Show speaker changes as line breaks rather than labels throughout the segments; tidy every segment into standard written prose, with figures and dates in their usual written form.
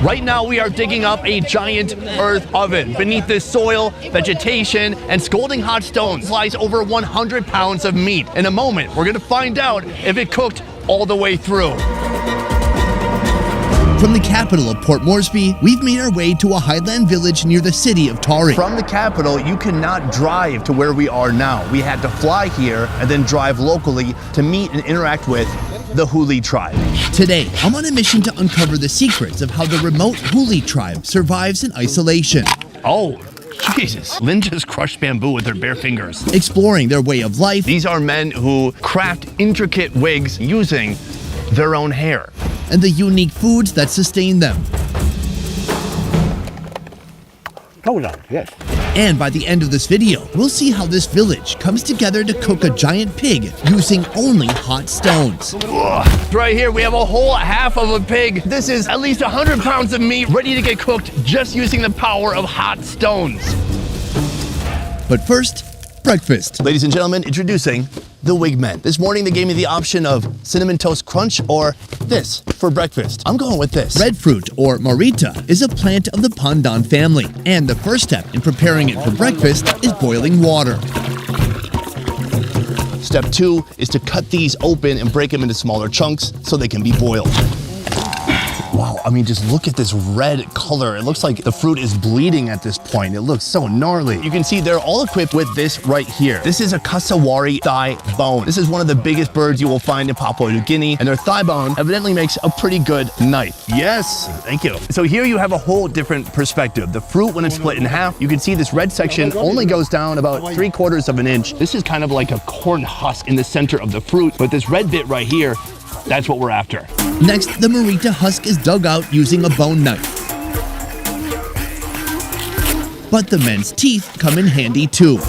Right now, we are digging up a giant earth oven. Beneath this soil, vegetation, and scalding hot stones lies over 100 pounds of meat. In a moment, we're gonna find out if it cooked all the way through.
From the capital of Port Moresby, we've made our way to a highland village near the city of Taree.
From the capital, you cannot drive to where we are now. We had to fly here and then drive locally to meet and interact with the Huli tribe.
Today, I'm on a mission to uncover the secrets of how the remote Huli tribe survives in isolation.
Oh, Jesus. Lynn just crushed bamboo with her bare fingers.
Exploring their way of life.
These are men who craft intricate wigs using their own hair.
And the unique foods that sustain them.
Yes.
And by the end of this video, we'll see how this village comes together to cook a giant pig using only hot stones.
Ugh. Right here, we have a whole half of a pig. This is at least 100 pounds of meat ready to get cooked just using the power of hot stones.
But first, breakfast.
Ladies and gentlemen, introducing the Wigmen. This morning, they gave me the option of Cinnamon Toast Crunch or this for breakfast. I'm going with this.
Breadfruit, or marita, is a plant of the pandan family. And the first step in preparing it for breakfast is boiling water.
Step 2 is to cut these open and break them into smaller chunks so they can be boiled. Wow, I mean, just look at this red color. It looks like the fruit is bleeding at this point. It looks so gnarly. You can see they're all equipped with this right here. This is a cassowary thigh bone. This is one of the biggest birds you will find in Papua New Guinea, and their thigh bone evidently makes a pretty good knife. Yes, thank you. So here you have a whole different perspective. The fruit, when it's split in half, you can see this red section only goes down about 3/4 of an inch. This is kind of like a corn husk in the center of the fruit, but this red bit right here, that's what we're after.
Next, the marita husk is dug out using a bone knife. But the men's teeth come in handy too.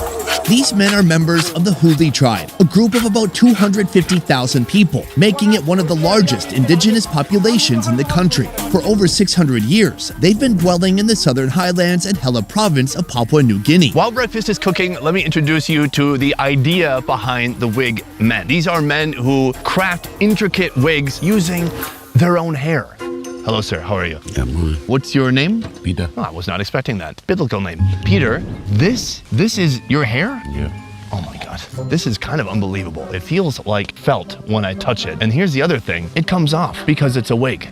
These men are members of the Huli tribe, a group of about 250,000 people, making it one of the largest indigenous populations in the country. For over 600 years, they've been dwelling in the southern highlands and Hela province of Papua New Guinea. While
breakfast is cooking, let me introduce you to the idea behind the wig men. These are men who craft intricate wigs using their own hair. Hello, sir. How are you? What's your name?
Peter.
Oh, I was not expecting that. Biblical name. Peter, this is your hair?
Yeah.
Oh my God. This is kind of unbelievable. It feels like felt when I touch it. And here's the other thing. It comes off because it's a wig.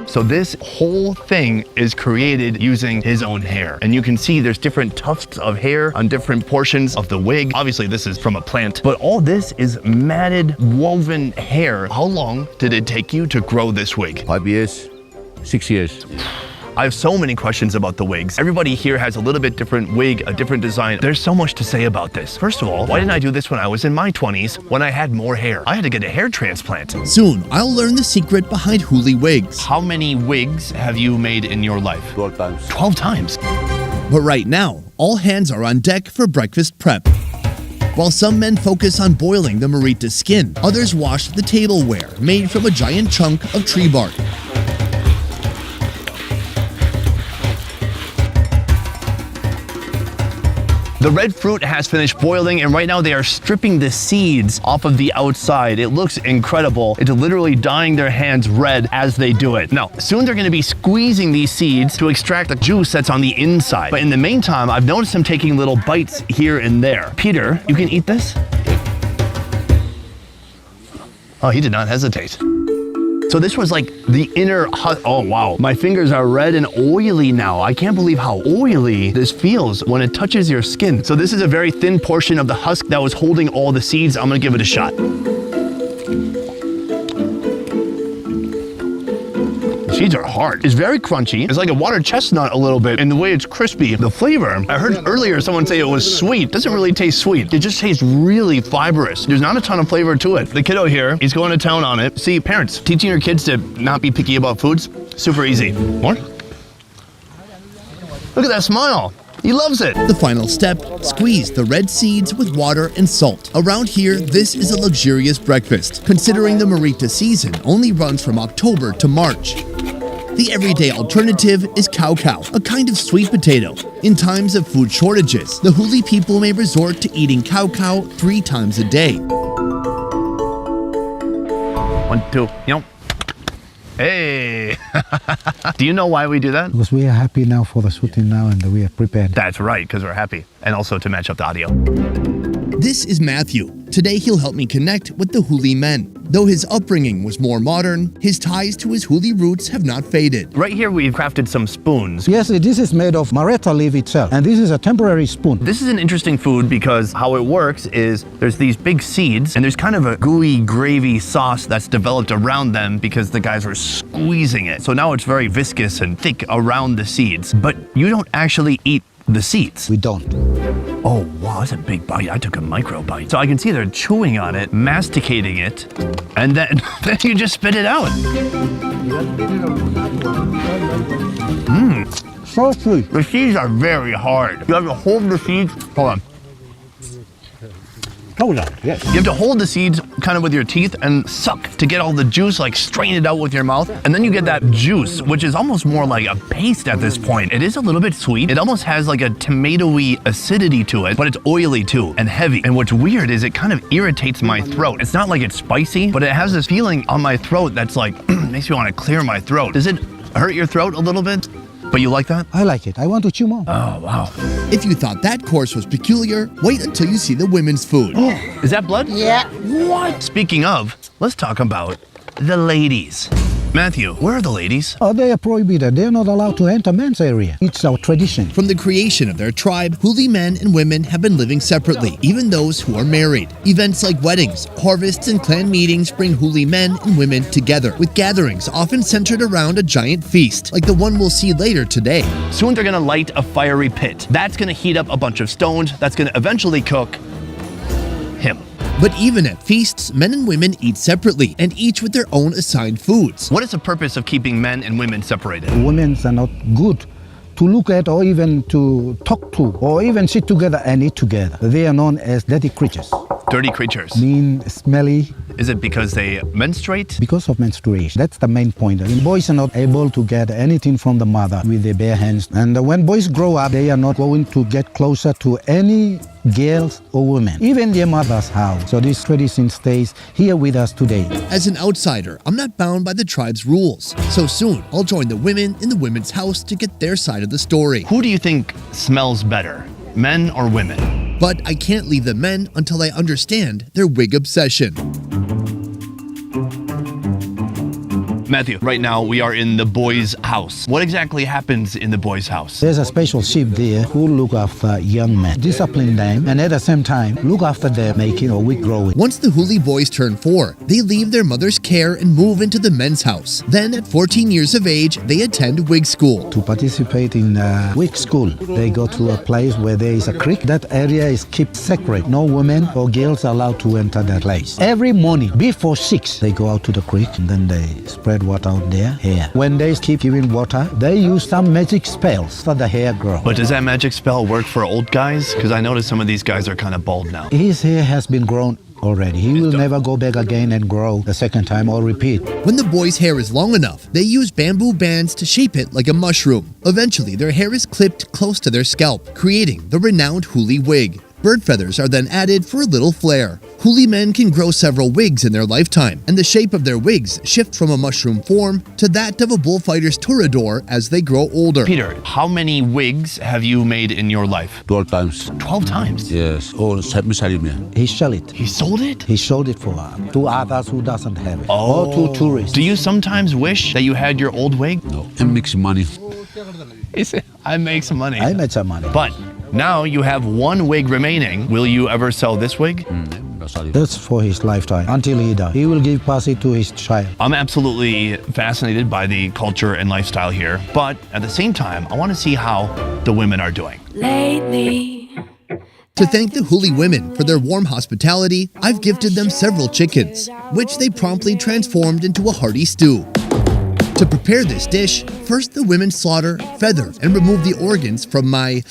So this whole thing is created using his own hair. And you can see there's different tufts of hair on different portions of the wig. Obviously, this is from a plant, but all this is matted, woven hair. How long did it take you to grow this wig?
5 years, 6 years.
I have so many questions about the wigs. Everybody here has a little bit different wig, a different design. There's so much to say about this. First of all, why didn't I do this when I was in my 20s when I had more hair? I had to get a hair transplant.
Soon, I'll learn the secret behind Huli wigs.
How many wigs have you made in your life?
12 times.
12 times.
But right now, all hands are on deck for breakfast prep. While some men focus on boiling the marita skin, others wash the tableware made from a giant chunk of tree bark.
The red fruit has finished boiling, and right now they are stripping the seeds off of the outside. It looks incredible. It's literally dyeing their hands red as they do it. Now, soon they're gonna be squeezing these seeds to extract the juice that's on the inside. But in the meantime, I've noticed them taking little bites here and there. Peter, you can eat this? Oh, he did not hesitate. So this was like the inner, oh wow. My fingers are red and oily now. I can't believe how oily this feels when it touches your skin. So this is a very thin portion of the husk that was holding all the seeds. I'm gonna give it a shot. The seeds are hard. It's very crunchy. It's like a water chestnut a little bit, and the way it's crispy. The flavor, I heard earlier someone say it was sweet. It doesn't really taste sweet. It just tastes really fibrous. There's not a ton of flavor to it. The kiddo here, he's going to town on it. See, parents, teaching your kids to not be picky about foods, super easy. More? Look at that smile. He loves it.
The final step, squeeze the red seeds with water and salt. Around here, this is a luxurious breakfast, considering the marita season only runs from October to March. The everyday alternative is cow, a kind of sweet potato. In times of food shortages, the Huli people may resort to eating cow 3 times a day.
1, 2, Hey! Do you know why we do that?
Because we are happy now for the shooting now and we are prepared.
That's right, because we're happy. And also to match up the audio.
This is Matthew. Today he'll help me connect with the Huli men. Though his upbringing was more modern, his ties to his Huli roots have not faded.
Right here, we've crafted some spoons.
Yes, this is made of mareta leaf itself, and this is a temporary spoon.
This is an interesting food because how it works is there's these big seeds and there's kind of a gooey gravy sauce that's developed around them because the guys were squeezing it. So now it's very viscous and thick around the seeds, but you don't actually eat the seeds.
We don't.
Oh, wow, that's a big bite. I took a micro bite. So I can see they're chewing on it, masticating it, and then you just spit it out.
So sweet.
The seeds are very hard. You have to hold the seeds. Hold on.
Yes.
You have to hold the seeds kind of with your teeth and suck to get all the juice, like strain it out with your mouth. And then you get that juice, which is almost more like a paste at this point. It is a little bit sweet. It almost has like a tomatoey acidity to it, but it's oily too and heavy. And what's weird is it kind of irritates my throat. It's not like it's spicy, but it has this feeling on my throat that's like, makes me want to clear my throat. Does it hurt your throat a little bit? But you like that?
I like it. I want to chew more.
Oh, wow.
If you thought that course was peculiar, wait until you see the women's food.
Is that blood?
Yeah.
What? Speaking of, let's talk about the ladies. Matthew, where are the ladies?
Oh, they are prohibited. They are not allowed to enter men's area. It's our tradition.
From the creation of their tribe, Huli men and women have been living separately, even those who are married. Events like weddings, harvests, and clan meetings bring Huli men and women together, with gatherings often centered around a giant feast, like the one we'll see later today.
Soon they're gonna light a fiery pit. That's gonna heat up a bunch of stones. That's gonna eventually cook him.
But even at feasts, men and women eat separately, and each with their own assigned foods.
What is the purpose of keeping men and women separated?
Women are not good to look at or even to talk to or even sit together and eat together. They are known as dirty creatures.
Dirty creatures.
Mean, smelly,
Is it because they menstruate?
because of menstruation. That's the main point. And boys are not able to get anything from the mother with their bare hands. And when boys grow up, they are not going to get closer to any girls or women, even their mother's house. So this tradition stays here with us today.
As an outsider, I'm not bound by the tribe's rules. So soon, I'll join the women in the women's house to get their side of the story.
Who do you think smells better, men or women?
But I can't leave the men until I understand their wig obsession.
Matthew, right now we are in the boys' house. What exactly happens in the boys' house?
There's a special sheep there who look after young men, discipline them, and at the same time, look after their making or wig growing.
Once the Huli boys turn 4, they leave their mother's care and move into the men's house. Then at 14 years of age, they attend wig school.
To participate in wig school, they go to a place where there is a creek. That area is kept sacred. No women or girls are allowed to enter that place. Every morning before 6, they go out to the creek and then they spread water out their hair. When they keep giving water, they use some magic spells for the hair grow.
But does that magic spell work for old guys? Because I noticed some of these guys are kind of bald now.
His hair has been grown already. He will never go back again and grow the second time or repeat.
When the boys' hair is long enough, they use bamboo bands to shape it like a mushroom. Eventually, their hair is clipped close to their scalp, creating the renowned Huli wig. Bird feathers are then added for a little flair. Huli men can grow several wigs in their lifetime, and the shape of their wigs shift from a mushroom form to that of a bullfighter's toreador as they grow older.
Peter, how many wigs have you made in your life?
12 times.
12 times.
Yes. All misalnya.
He sold it.
He sold it?
He showed it for to others who doesn't have it. Or to tourists.
Do you sometimes wish that you had your old wig?
No. And make some money.
He said, I make some money.
I made some money.
But now you have one wig remaining. Will you ever sell this wig?
That's for his lifetime. Until he dies. He will give pass it to his child.
I'm absolutely fascinated by the culture and lifestyle here. But at the same time, I want to see how the women are doing.
Lately.
To thank the Huli women for their warm hospitality, I've gifted them several chickens, which they promptly transformed into a hearty stew. To prepare this dish, first the women slaughter, feather, and remove the organs from my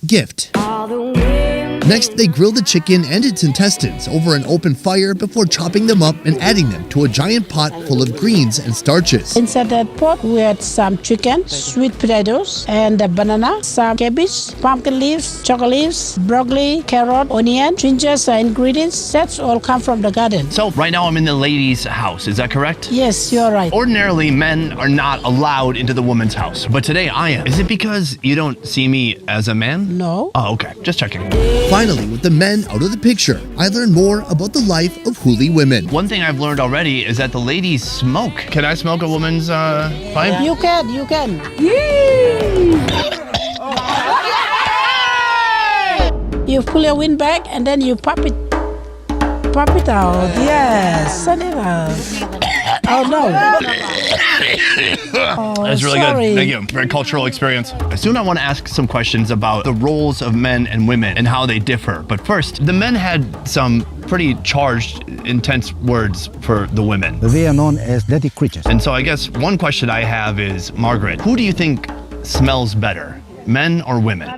gift.
All the wind
Next, they grill the chicken and its intestines over an open fire before chopping them up and adding them to a giant pot full of greens and starches.
Inside that pot, we had some chicken, sweet potatoes, and a banana, some cabbage, pumpkin leaves, chocolate leaves, broccoli, carrot, onion, gingers are ingredients. That's all come from the garden.
So right now I'm in the lady's house, is that correct?
Yes, you're right.
Ordinarily, men are not allowed into the woman's house, but today I am. Is it because you don't see me as a man?
No.
Oh, okay. Just checking.
Finally, with the men out of the picture, I learned more about the life of Huli women.
One thing I've learned already is that the ladies smoke. Can I smoke a woman's pipe?
You can. You pull your wind back and then you pop it out. Yes, send it out. Oh no. Oh,
That's really
sorry.
good. Thank you. Very cultural experience. Soon I want to ask some questions about the roles of men and women and how they differ. But first, the men had some pretty charged, intense words for the women.
They are known as dirty creatures.
And so I guess one question I have is, Margaret, who do you think smells better, men or women?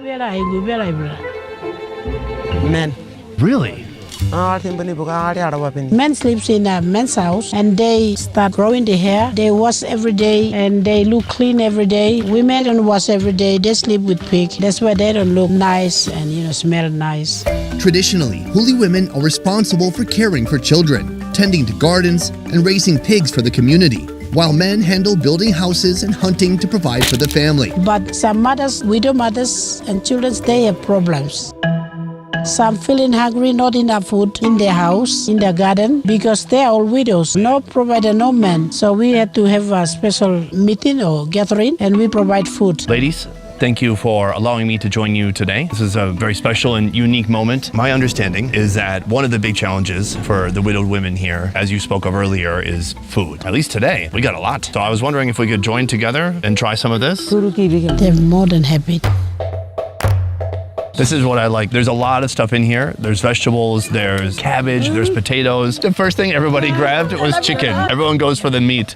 Men.
Really?
Men sleeps in a men's house and they start growing the hair. They wash every day and they look clean every day. Women don't wash every day. They sleep with pig. That's why they don't look nice and smell nice.
Traditionally, Huli women are responsible for caring for children, tending to gardens, and raising pigs for the community, while men handle building houses and hunting to provide for the family.
But some mothers, widow mothers and children, they have problems. Some feeling hungry, not enough food in their house, in their garden, because they are all widows. No provider, no man. So we had to have a special meeting or gathering and we provide food.
Ladies, thank you for allowing me to join you today. This is a very special and unique moment. My understanding is that one of the big challenges for the widowed women here, as you spoke of earlier, is food. At least today, we got a lot. So I was wondering if we could join together and try some of this.
They're more than happy.
This is what I like. There's a lot of stuff in here. There's vegetables, there's cabbage, there's potatoes. The first thing everybody grabbed was chicken. Everyone goes for the meat.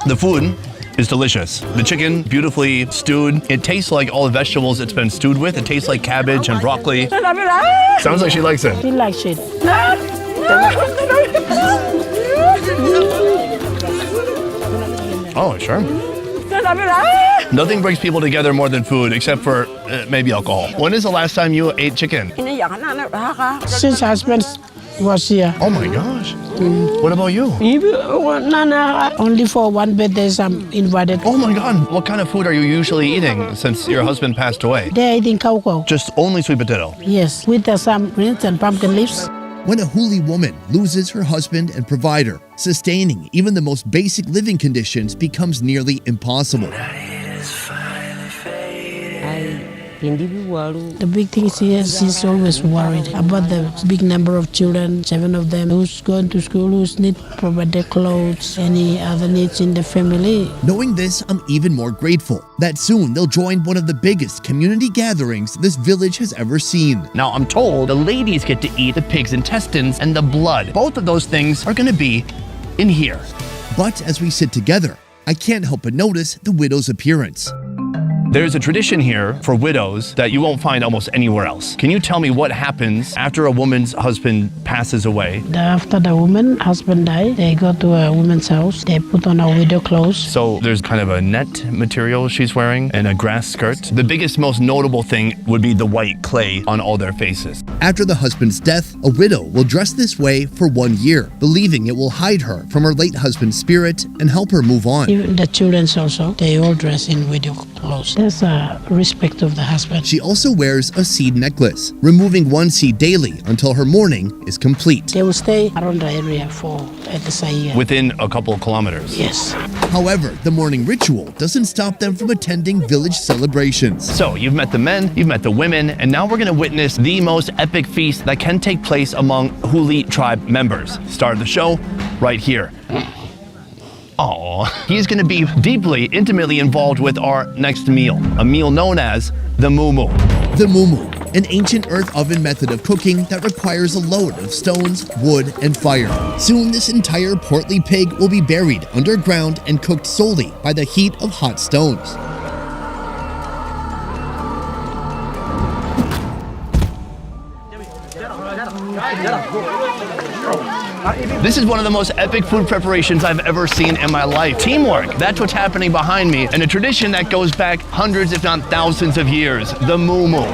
The food is delicious. The chicken, beautifully stewed. It tastes like all the vegetables it's been stewed with. It tastes like cabbage and broccoli. Sounds like she likes it.
He likes it.
Oh, sure. Nothing brings people together more than food, except for maybe alcohol. When is the last time you ate chicken?
Since husband was here.
Oh my gosh. What about you?
Only for one birthday I'm invited.
Oh my God. What kind of food are you usually eating since your husband passed away?
They're eating cocoa.
Just only sweet potato.
Yes, with some greens and pumpkin leaves.
When a Huli woman loses her husband and provider, sustaining even the most basic living conditions becomes nearly impossible.
The big thing is she's always worried about the big number of children, 7 of them, who's going to school, who's need provided clothes, any other needs in the family.
Knowing this, I'm even more grateful that soon they'll join one of the biggest community gatherings this village has ever seen.
Now I'm told the ladies get to eat the pig's intestines and the blood. Both of those things are gonna be in here.
But as we sit together, I can't help but notice the widow's appearance.
There's a tradition here for widows that you won't find almost anywhere else. Can you tell me what happens after a woman's husband passes away?
After the woman husband died, they go to a woman's house. They put on a widow clothes.
So there's kind of a net material she's wearing and a grass skirt. The biggest, most notable thing would be the white clay on all their faces.
After the husband's death, a widow will dress this way for 1 year, believing it will hide her from her late husband's spirit and help her move on.
Even the children also, they all dress in widow clothes. There's a respect of the husband.
She also wears a seed necklace, removing 1 seed daily until her mourning is complete.
They will stay around the area for at least a year.
Within a couple of kilometers.
Yes.
However, the mourning ritual doesn't stop them from attending village celebrations.
So you've met the men, you've met the women, and now we're gonna witness the most epic feast that can take place among Huli tribe members. Start of the show right here. Oh, he's gonna be deeply, intimately involved with our next meal, a meal known as the mumu.
The mumu, an ancient earth oven method of cooking that requires a load of stones, wood, and fire. Soon this entire portly pig will be buried underground and cooked solely by the heat of hot stones.
This is one of the most epic food preparations I've ever seen in my life. Teamwork, that's what's happening behind me, and a tradition that goes back hundreds if not thousands of years, the moo moo.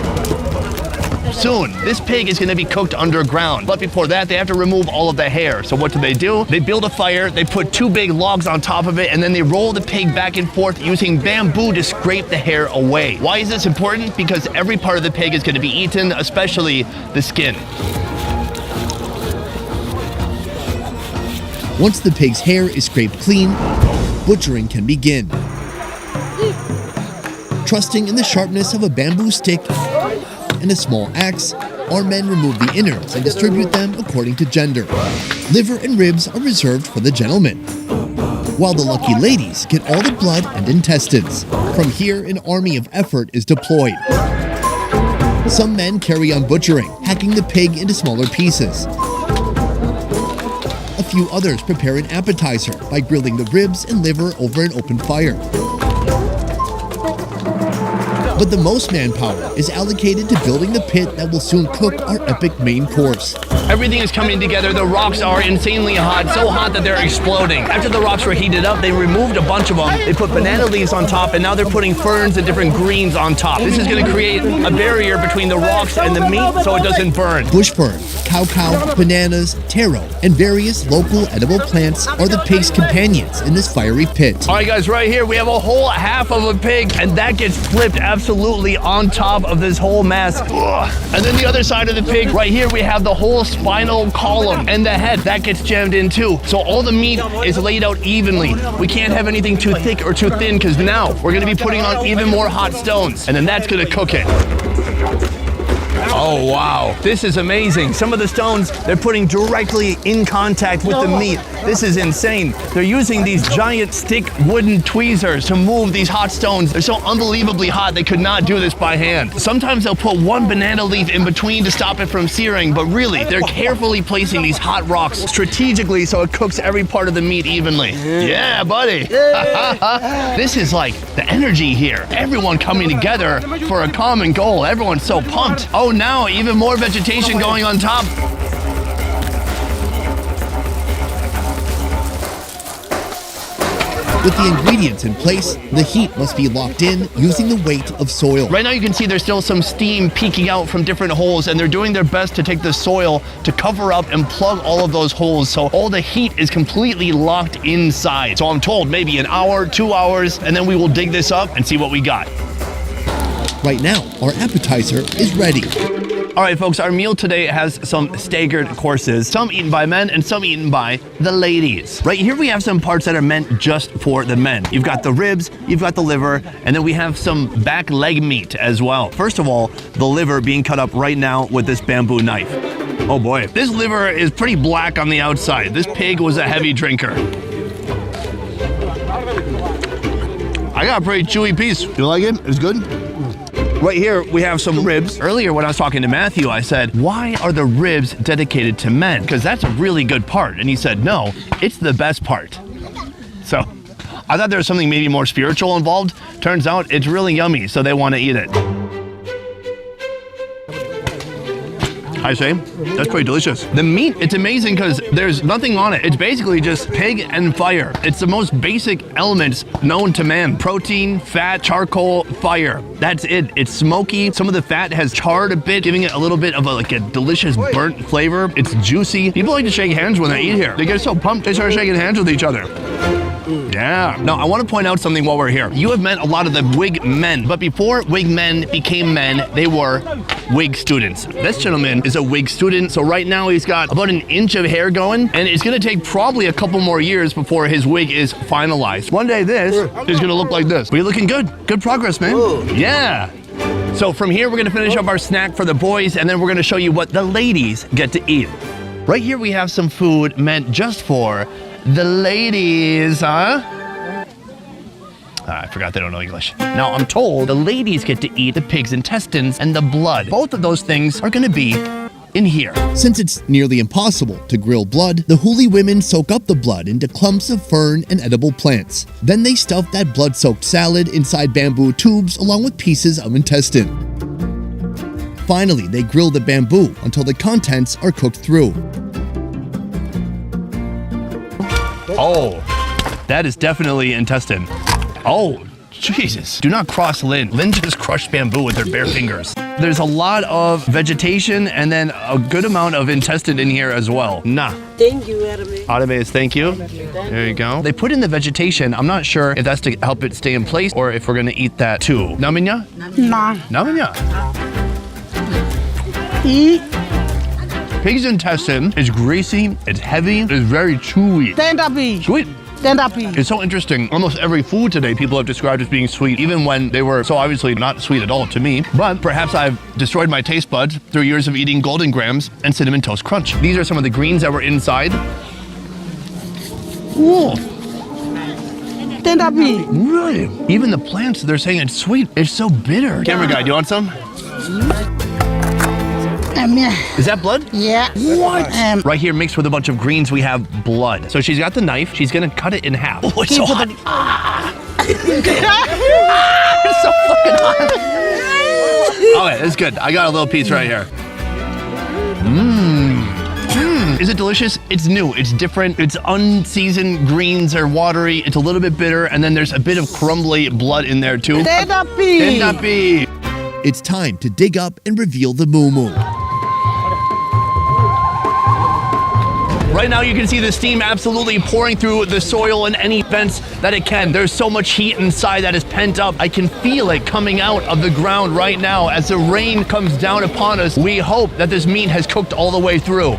Soon, this pig is going to be cooked underground, but before that, they have to remove all of the hair. So what do? They build a fire, they put 2 big logs on top of it, and then they roll the pig back and forth using bamboo to scrape the hair away. Why is this important? Because every part of the pig is going to be eaten, especially the skin.
Once the pig's hair is scraped clean, butchering can begin. Trusting in the sharpness of a bamboo stick and a small axe, our men remove the innards and distribute them according to gender. Liver and ribs are reserved for the gentlemen, while the lucky ladies get all the blood and intestines. From here, an army of effort is deployed. Some men carry on butchering, hacking the pig into smaller pieces. A few others prepare an appetizer by grilling the ribs and liver over an open fire. But the most manpower is allocated to building the pit that will soon cook our epic main course.
Everything is coming together. The rocks are insanely hot, so hot that they're exploding. After the rocks were heated up, they removed a bunch of them. They put banana leaves on top, and now they're putting ferns and different greens on top. This is going to create a barrier between the rocks and the meat so it doesn't burn.
Bush fern, cow, bananas, taro, and various local edible plants are the pig's companions in this fiery pit.
All right, guys, right here, we have a whole half of a pig, and that gets flipped absolutely on top of this whole mess. Ugh. And then the other side of the pig, right here, we have the whole spinal column and the head that gets jammed in too. So all the meat is laid out evenly. We can't have anything too thick or too thin because now we're going to be putting on even more hot stones, and then that's going to cook it. Oh, wow. This is amazing. Some of the stones, they're putting directly in contact with the meat. This is insane. They're using these giant stick wooden tweezers to move these hot stones. They're so unbelievably hot, they could not do this by hand. Sometimes they'll put 1 banana leaf in between to stop it from searing, but really, they're carefully placing these hot rocks strategically so it cooks every part of the meat evenly. Yeah, buddy. This is like the energy here. Everyone coming together for a common goal. Everyone's so pumped. Oh, now even more vegetation going on top.
With the ingredients in place, the heat must be locked in using the weight of soil.
Right now you can see there's still some steam peeking out from different holes, and they're doing their best to take the soil to cover up and plug all of those holes so all the heat is completely locked inside. So I'm told maybe an hour, 2 hours, and then we will dig this up and see what we got.
Right now, our appetizer is ready.
All right, folks, our meal today has some staggered courses, some eaten by men and some eaten by the ladies. Right here we have some parts that are meant just for the men. You've got the ribs, you've got the liver, and then we have some back leg meat as well. First of all, the liver being cut up right now with this bamboo knife. Oh boy, this liver is pretty black on the outside. This pig was a heavy drinker. I got a pretty chewy piece. You like it? It's good? Right here, we have some ribs. Earlier, when I was talking to Matthew, I said, why are the ribs dedicated to men? Because that's a really good part. And he said, no, it's the best part. So I thought there was something maybe more spiritual involved. Turns out it's really yummy, so they want to eat it. I say, that's pretty delicious. The meat, it's amazing because there's nothing on it. It's basically just pig and fire. It's the most basic elements known to man. Protein, fat, charcoal, fire. That's it. It's smoky. Some of the fat has charred a bit, giving it a little bit of a delicious burnt flavor. It's juicy. People like to shake hands when they eat here. They get so pumped, they start shaking hands with each other. Yeah. Now, I want to point out something while we're here. You have met a lot of the Whig men, but before Whig men became men, they were Whig students. This gentleman is a Whig student, so right now he's got about 1 inch of hair going, and it's going to take probably a couple more years before his wig is finalized. One day this is going to look like this. But you're looking good. Good progress, man. Yeah. So from here, we're going to finish up our snack for the boys, and then we're going to show you what the ladies get to eat. Right here, we have some food meant just for the ladies, huh? I forgot they don't know English. Now, I'm told the ladies get to eat the pig's intestines and the blood. Both of those things are going to be in here.
Since it's nearly impossible to grill blood, the Huli women soak up the blood into clumps of fern and edible plants. Then they stuff that blood-soaked salad inside bamboo tubes along with pieces of intestine. Finally, they grill the bamboo until the contents are cooked through.
Oh, that is definitely intestine. Oh, Jesus. Do not cross Lynn. Lynn just crushed bamboo with her bare fingers. There's a lot of vegetation and then a good amount of intestine in here as well. Nah.
Thank you, Aramis.
Aramis, thank you. There you go. They put in the vegetation. I'm not sure if that's to help it stay in place or if we're gonna eat that too. Naminya?
Nah.
Naminya. Pig's intestine is greasy, it's heavy, it's very chewy. Sweet. It's so interesting. Almost every food today people have described as being sweet, even when they were so obviously not sweet at all to me. But perhaps I've destroyed my taste buds through years of eating Golden Grams and Cinnamon Toast Crunch. These are some of the greens that were inside. Whoa. Really? Even the plants, they're saying it's sweet. It's so bitter. Camera guy, do you want some? Is that blood?
Yeah.
What? Right here, mixed with a bunch of greens, we have blood. So she's got the knife. She's gonna cut it in half. Oh, it's so hot. It's so fucking hot. Okay, it's good. I got a little piece right here. Is it delicious? It's new, it's different, it's unseasoned greens are watery, it's a little bit bitter, and then there's a bit of crumbly blood in there too. Tendapi.
It's time to dig up and reveal the moo-moo.
Right now you can see the steam absolutely pouring through the soil in any vents that it can. There's so much heat inside that is pent up. I can feel it coming out of the ground right now as the rain comes down upon us. We hope that this meat has cooked all the way through.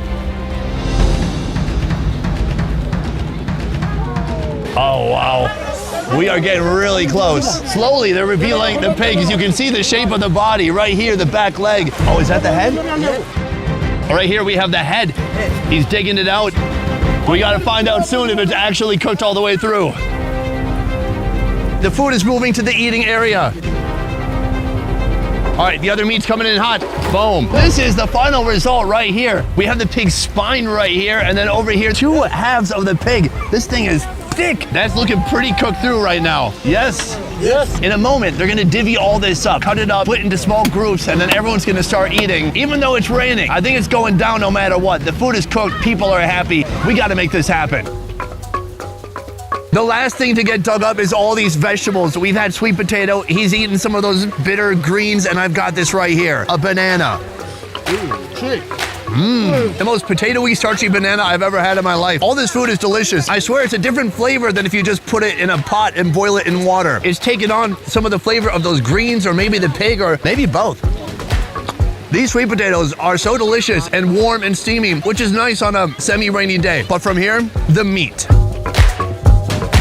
Oh, wow. We are getting really close. Slowly, they're revealing the pig. As you can see the shape of the body right here, the back leg. Oh, is that the head? Right here, we have the head. He's digging it out. We got to find out soon if it's actually cooked all the way through. The food is moving to the eating area. All right, the other meat's coming in hot. Boom. This is the final result right here. We have the pig's spine right here, and then over here, 2 halves of the pig. This thing is thick. That's looking pretty cooked through right now. Yes? Yes. In a moment, they're gonna divvy all this up, cut it up, split into small groups, and then everyone's gonna start eating, even though it's raining. I think it's going down no matter what. The food is cooked, people are happy. We gotta make this happen. The last thing to get dug up is all these vegetables. We've had sweet potato, he's eating some of those bitter greens, and I've got this right here, a banana. The most potatoey, starchy banana I've ever had in my life. All this food is delicious. I swear it's a different flavor than if you just put it in a pot and boil it in water. It's taken on some of the flavor of those greens or maybe the pig or maybe both. These sweet potatoes are so delicious and warm and steamy, which is nice on a semi-rainy day. But from here, the meat.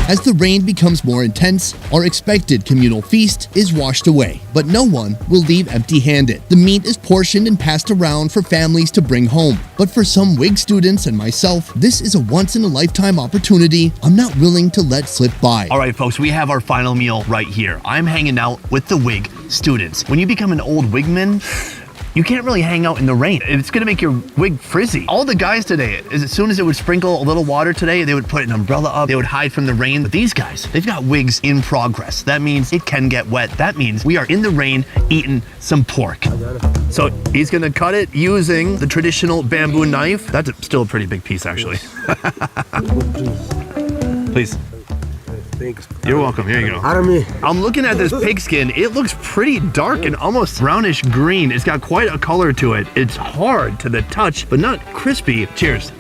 As the rain becomes more intense, our expected communal feast is washed away, but no one will leave empty-handed. The meat is portioned and passed around for families to bring home. But for some WIG students and myself, this is a once-in-a-lifetime opportunity I'm not willing to let slip by.
All right, folks, we have our final meal right here. I'm hanging out with the WIG students. When you become an old WIGman, you can't really hang out in the rain. It's gonna make your wig frizzy. All the guys today, as soon as it would sprinkle a little water today, they would put an umbrella up, they would hide from the rain. But these guys, they've got wigs in progress. That means it can get wet. That means we are in the rain eating some pork. So he's gonna cut it using the traditional bamboo knife. That's still a pretty big piece, actually. Please.
Thanks.
You're welcome. Here you go. I'm looking at this pig skin. It looks pretty dark and almost brownish green. It's got quite a color to it. It's hard to the touch, but not crispy. Cheers.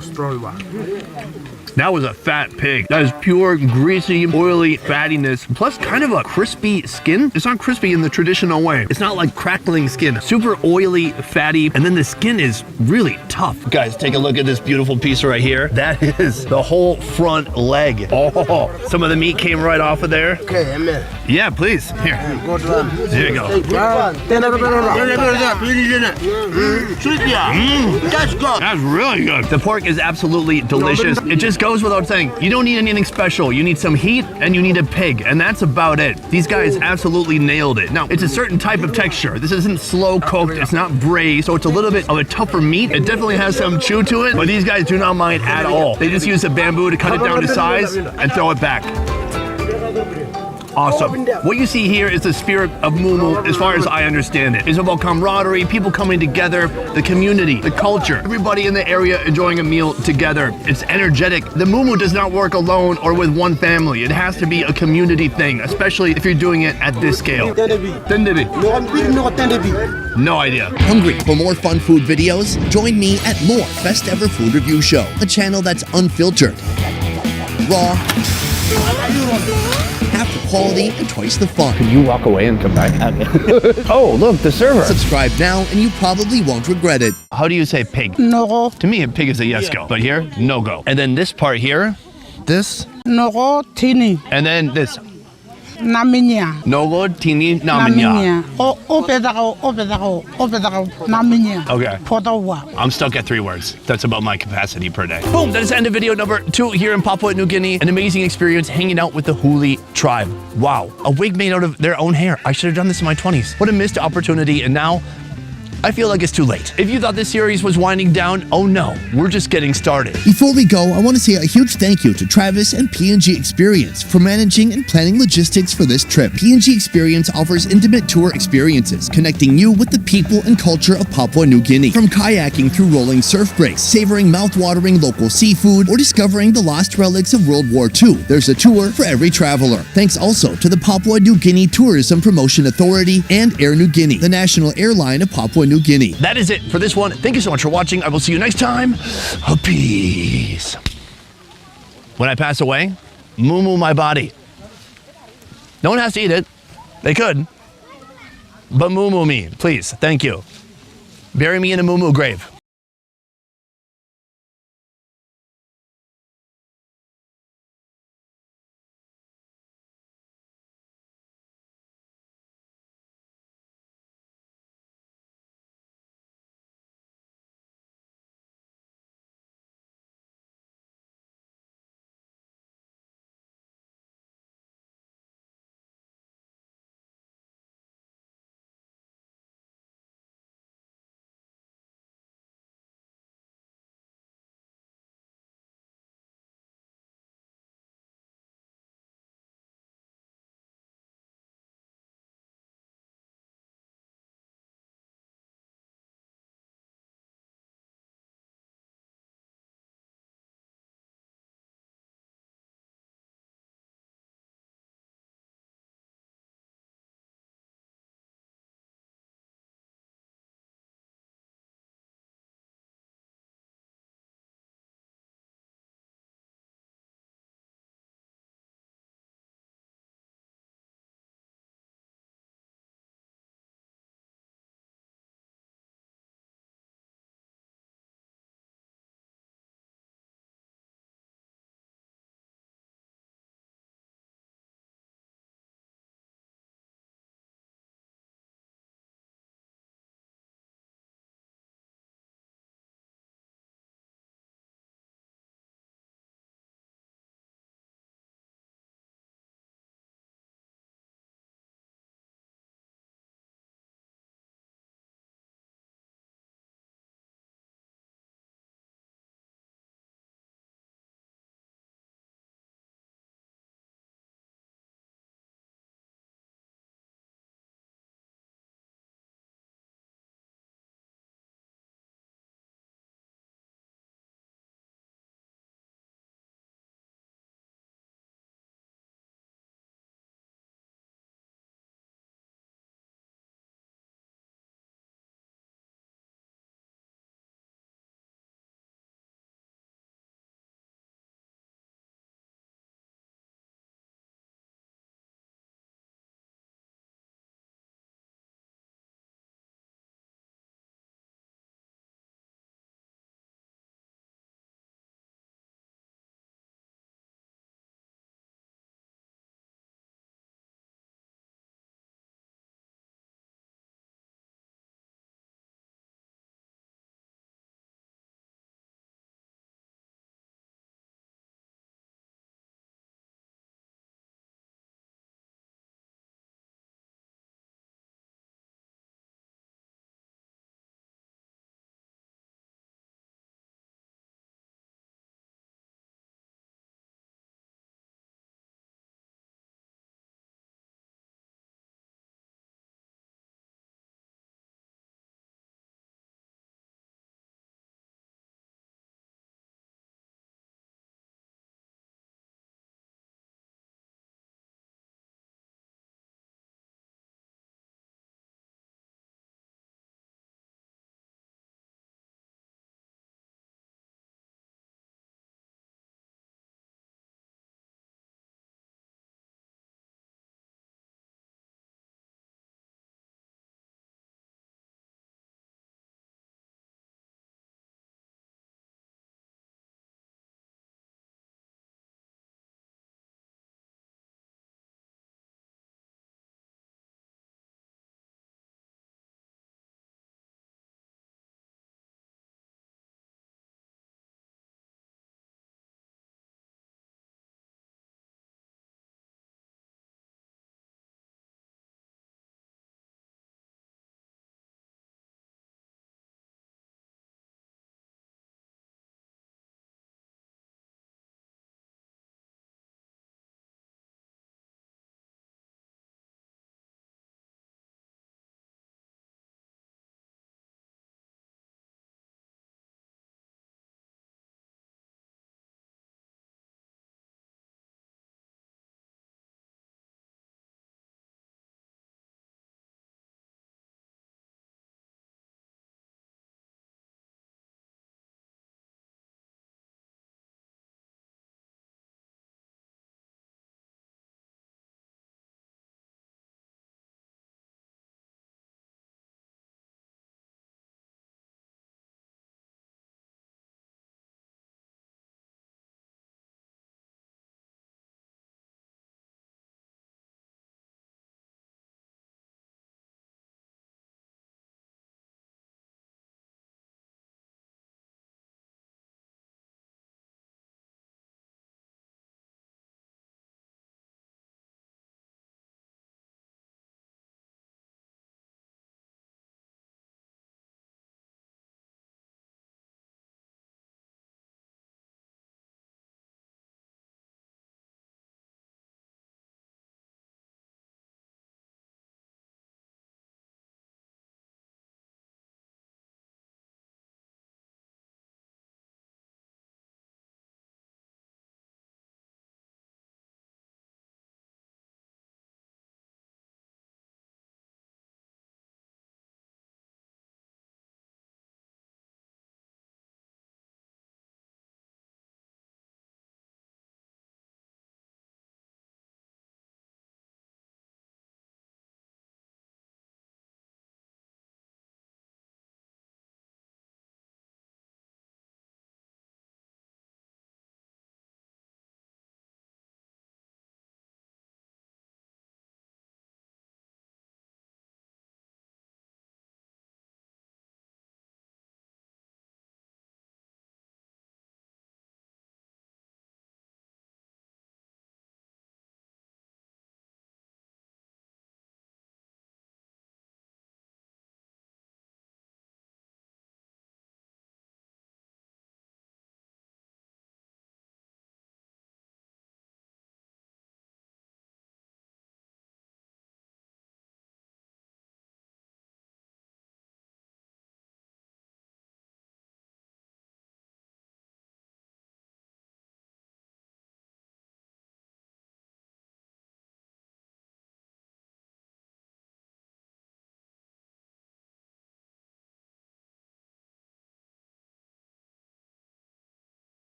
Strong one.
That was a fat pig. That is pure, greasy, oily fattiness, plus kind of a crispy skin. It's not crispy in the traditional way. It's not like crackling skin. Super oily, fatty, and then the skin is really tough. Guys, take a look at this beautiful piece right here. That is the whole front leg. Oh, some of the meat came right off of there.
Okay, amen.
Yeah, please. Here. There you go. That's really good. The pork is absolutely delicious. It just goes without saying, you don't need anything special. You need some heat and you need a pig, and that's about it. These guys absolutely nailed it. Now, it's a certain type of texture. This isn't slow cooked, it's not braised, so it's a little bit of a tougher meat. It definitely has some chew to it, but these guys do not mind at all. They just use the bamboo to cut it down to size and throw it back. Awesome. What you see here is the spirit of Mumu, as far as I understand it. It's about camaraderie, people coming together, the community, the culture, everybody in the area enjoying a meal together. It's energetic. The Mumu does not work alone or with one family. It has to be a community thing, especially if you're doing it at this scale. Tendebi. No idea.
Hungry for more fun food videos? Join me at more Best Ever Food Review Show, a channel that's unfiltered, raw, half the quality, and twice the fun.
You walk away and come back. Oh, look, the server.
Subscribe now and you probably won't regret it.
How do you say pig?
No,
To me, a pig is a yes go, but here, no go. And then this part here, this,
no, tini,
and then this.
naminya,
No go, tini, namanya.
Opedako, naminya.
Okay.
Potawa.
I'm stuck at 3 words. That's about my capacity per day. Boom, that is the end of video number 2 here in Papua New Guinea. An amazing experience hanging out with the Huli tribe. Wow, a wig made out of their own hair. I should have done this in my 20s. What a missed opportunity, and now I feel like it's too late. If you thought this series was winding down, oh no, we're just getting started.
Before we go, I want to say a huge thank you to Travis and P&G Experience for managing and planning logistics for this trip. P&G Experience offers intimate tour experiences, connecting you with the people and culture of Papua New Guinea. From kayaking through rolling surf breaks, savoring mouth-watering local seafood, or discovering the lost relics of World War II, there's a tour for every traveler. Thanks also to the Papua New Guinea Tourism Promotion Authority and Air New Guinea, the national airline of Papua New Guinea.
That is it for this one. Thank you so much for watching. I will see you next time. Peace. When I pass away, moo my body. No one has to eat it. They could. But moo me, please. Thank you. Bury me in a moo grave.